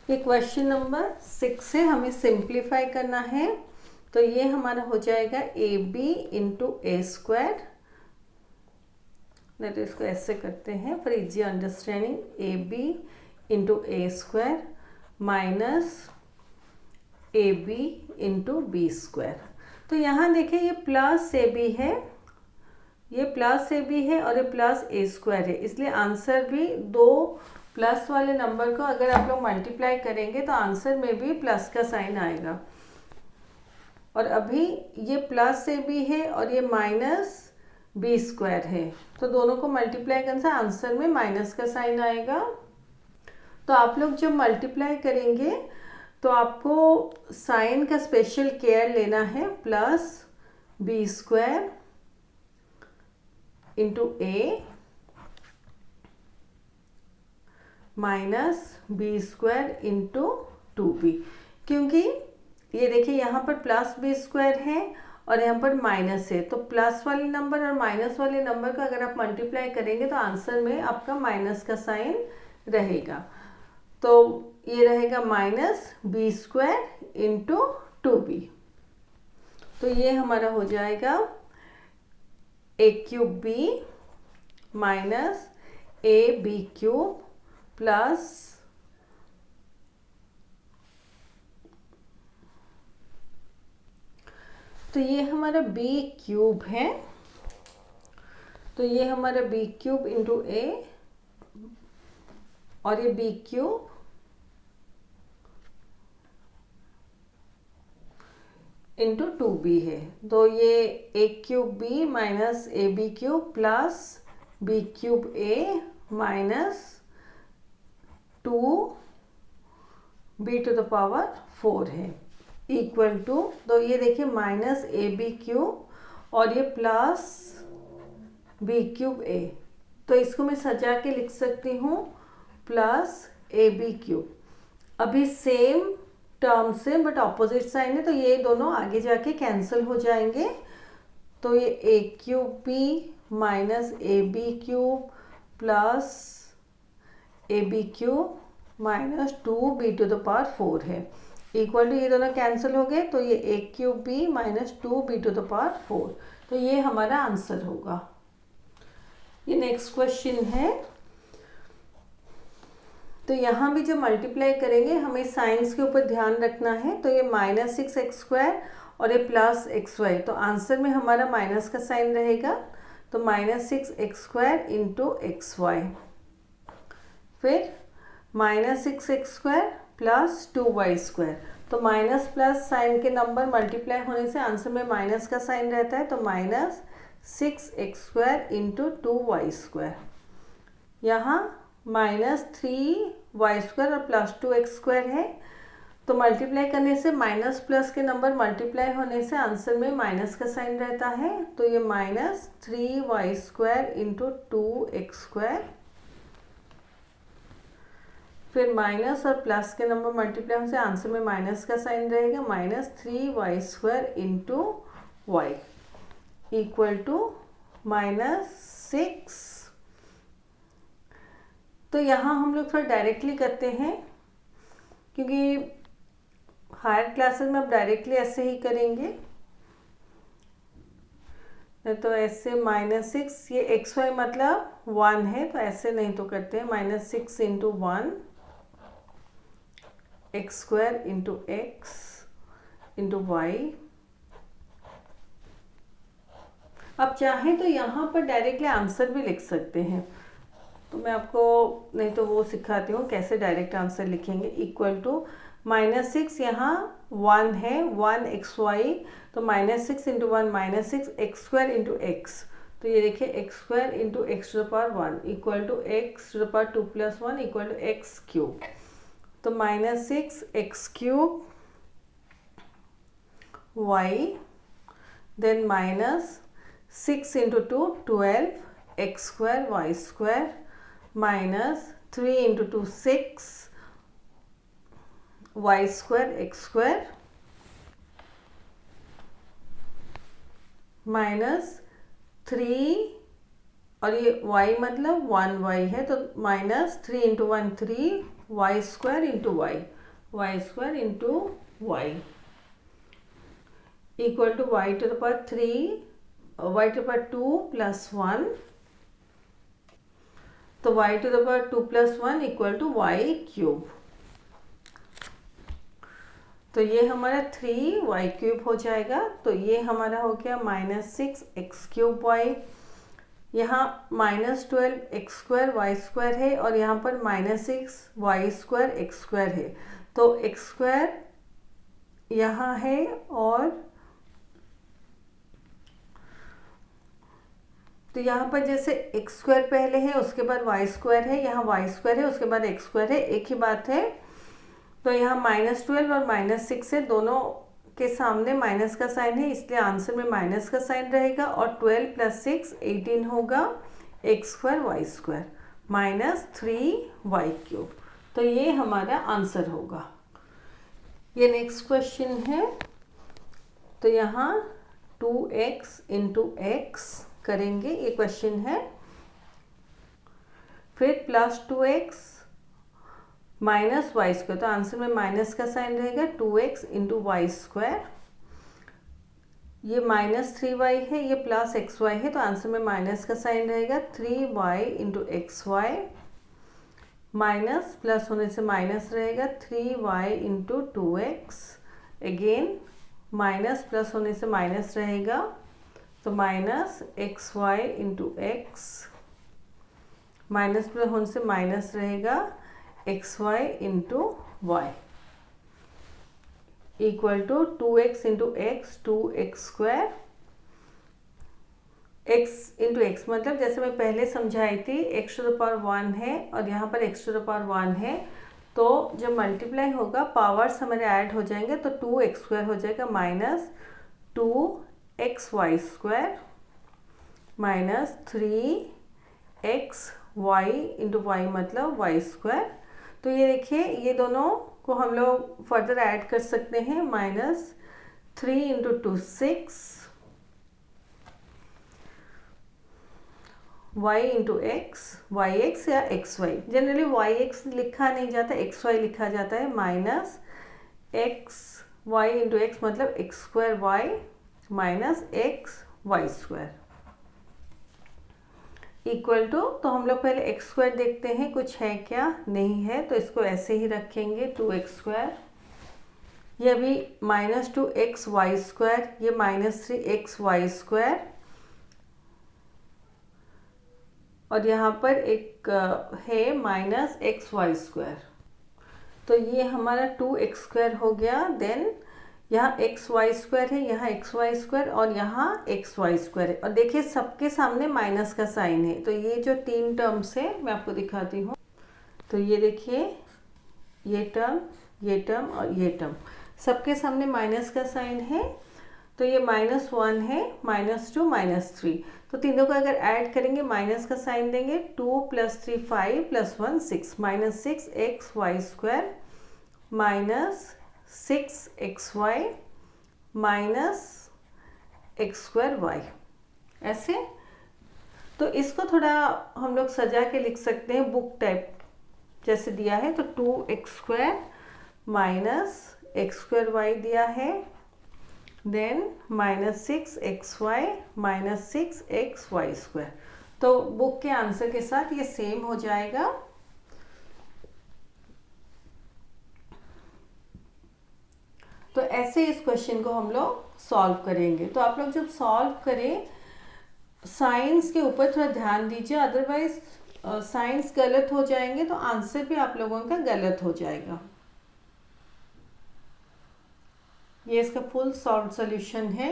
ये question number 6 है, हमें सिंप्लीफाई करना है। तो ये हमारा हो जाएगा a b into a square. नहीं तो इसको ऐसे करते हैं for easy understanding, a b into a square minus A b into b square. तो यहाँ देखें ये प्लस ए बी है, ये प्लस ए बी है और ये प्लस ए स्क्वायर है, इसलिए आंसर भी दो प्लस वाले नंबर को अगर आप लोग मल्टीप्लाई करेंगे तो आंसर में भी प्लस का साइन आएगा। और अभी ये प्लस ए बी है और ये माइनस बी स्क्वायर है, तो दोनों को मल्टीप्लाई करने से आंसर में माइनस का साइन आएगा। तो आप लोग जब मल्टीप्लाई करेंगे तो आपको साइन का स्पेशल केयर लेना है। Plus B square into A minus B square into 2b, क्योंकि ये देखिए यहाँ पर प्लस बी स्क्वायर है और यहाँ पर माइनस है, तो प्लस वाले नंबर और माइनस वाले नंबर को अगर आप मल्टीप्लाई करेंगे तो आंसर में आपका माइनस का साइन रहेगा। तो ये रहेगा minus B square into 2b। तो ये हमारा हो जाएगा A cube B minus A B cube plus तो ये हमारा b क्यूब है, तो ये हमारा b क्यूब इंटू ए और ये b क्यूब इंटू 2b है। तो ये a cube b minus A B cube plus b cube a minus 2b to the power 4 है इक्वल टू, तो ये देखिए माइनस ए बी क्यूब और ये प्लस बी क्यूब ए, तो इसको मैं सजा के लिख सकती हूँ प्लस ए बी क्यूब। अभी सेम टर्म से बट ऑपोजिट साइन है, तो ये दोनों आगे जाके कैंसिल हो जाएंगे। तो ये a cube B minus A B cube plus a B cube minus 2b to the power 4 है इक्वल टू, ये दोनों कैंसिल हो गए, तो ये a cube B minus 2b to the power 4। तो ये हमारा आंसर होगा। ये नेक्स्ट क्वेश्चन है। तो यहाँ भी जब मल्टीप्लाई करेंगे हमें साइंस के ऊपर ध्यान रखना है। तो ये माइनस 6x स्क्वायर और ये प्लस एक्स वाई, तो आंसर में हमारा माइनस का साइन रहेगा। तो minus 6x square into x y, फिर minus 6x square plus 2y square, तो माइनस प्लस साइन के नंबर मल्टीप्लाई होने से आंसर में माइनस का साइन रहता है। तो minus 6x square into 2y square, यहाँ माइनस 3y स्क्वायर और प्लस 2x स्क्वायर है, तो मल्टीप्लाई करने से माइनस प्लस के नंबर मल्टीप्लाई होने से आंसर में माइनस का साइन रहता है। तो ये minus 3y square into 2x स्क्वायर, फिर माइनस और प्लस के नंबर मल्टीप्लाई होने से आंसर में माइनस का साइन रहेगा। Minus 3y square into y equal to minus 6। तो यहाँ हम लोग थोड़ा डायरेक्टली करते हैं, क्योंकि हायर क्लासेस में अब डायरेक्टली ऐसे ही करेंगे। तो ऐसे माइनस 6, ये एक्स वाई मतलब 1 है, तो ऐसे नहीं तो करते हैं। Minus 6 into 1 x square into x into y. अब चाहें तो यहाँ पर डायरेक्टली आंसर भी लिख सकते हैं, तो मैं आपको नहीं तो वो सिखाती हूँ कैसे डायरेक्ट आंसर लिखेंगे। इक्वल टू माइनस 6, यहाँ 1 है, 1 एक्स वाई, तो minus 6 into 1 minus 6 x square into x, तो ये देखिए x square into x to the power 1 equal to x to the power 2 plus 1 equal to x cube. तो minus 6 x cube y, then minus 6 into 2 12 x square y square minus 3 into 2 6 y square x square minus 3 और ये y मतलब 1y है, तो minus 3 into 1 3 y square into y, y square into y equal to y to the power 3 y to the power 2 plus 1, तो y to the power 2 plus 1 equal to y cube. तो ये हमारा 3y cube हो जाएगा। तो ये हमारा हो गया -6x³ यहाँ -12x² वाई स्क्वायर है और यहाँ पर -6y² x² है। तो x² यहाँ है और तो यहाँ पर जैसे x² पहले है उसके बाद y² है, यहाँ y² है उसके बाद x² है, एक ही बात है। तो यहाँ -12 और -6 है, दोनों के सामने माइनस का साइन है, इसलिए आंसर में माइनस का साइन रहेगा और 12 + 6 18 होगा x² y² -3y³। तो ये हमारा आंसर होगा। ये नेक्स्ट क्वेश्चन है। तो यहाँ 2x × x करेंगे, ये क्वेश्चन है। फिर +2x -y², तो आंसर में माइनस का साइन रहेगा 2x × y²। ये -3y है, ये +xy है, तो आंसर में माइनस का साइन रहेगा 3y × xy माइनस प्लस होने से माइनस रहेगा 3y × 2x, again minus plus होने से माइनस रहेगा तो -xy × x माइनस प्लस होने से माइनस रहेगा xy × y equal to 2x × x 2x²। x × x मतलब जैसे मैं पहले समझाई थी x⁴ है और यहाँ पर x⁴ है, तो जब मल्टीप्लाई होगा पावर्स हमारे ऐड हो जाएंगे तो 2x² हो जाएगा -2xy² -3xy × y मतलब y²। तो ये देखिए ये दोनों को हम लोग फर्दर ऐड कर सकते हैं, -3 × 2 6 y × x yx या xy, जनरली yx लिखा नहीं जाता xy लिखा जाता है, -xy × x मतलब x² xy² इक्वल टू, तो हम लोग पहले x² देखते हैं कुछ है क्या, नहीं है, तो इसको ऐसे ही रखेंगे 2x²। ये अभी -2xy², ये -3xy² और यहाँ पर एक है -xy²। तो ये हमारा 2x² हो गया। देन यहाँ xy² है, यहाँ xy² और यहाँ xy² है, और देखिए सबके सामने माइनस का साइन है। तो ये जो 3 टर्म्स है मैं आपको दिखाती हूँ। तो ये देखिए ये टर्म और ये टर्म सबके सामने माइनस का साइन है। तो ये -1 है, -2 -3, तो तीनों को अगर ऐड करेंगे माइनस का साइन देंगे, 2 + 3 5 + 1 6 -6xy² -6xy -x²y ऐसे। तो इसको थोड़ा हम लोग सजा के लिख सकते हैं, बुक टाइप जैसे दिया है। तो 2x² -x²y दिया है, देन -6xy -6xy²। तो बुक के आंसर के साथ ये सेम हो जाएगा। तो ऐसे इस क्वेश्चन को हम लोग सॉल्व करेंगे। तो आप लोग जब सॉल्व करें साइंस के ऊपर थोड़ा ध्यान दीजिए, अदरवाइज साइंस गलत हो जाएंगे तो आंसर भी आप लोगों का गलत हो जाएगा। ये इसका फुल सॉल्व सॉल्यूशन है।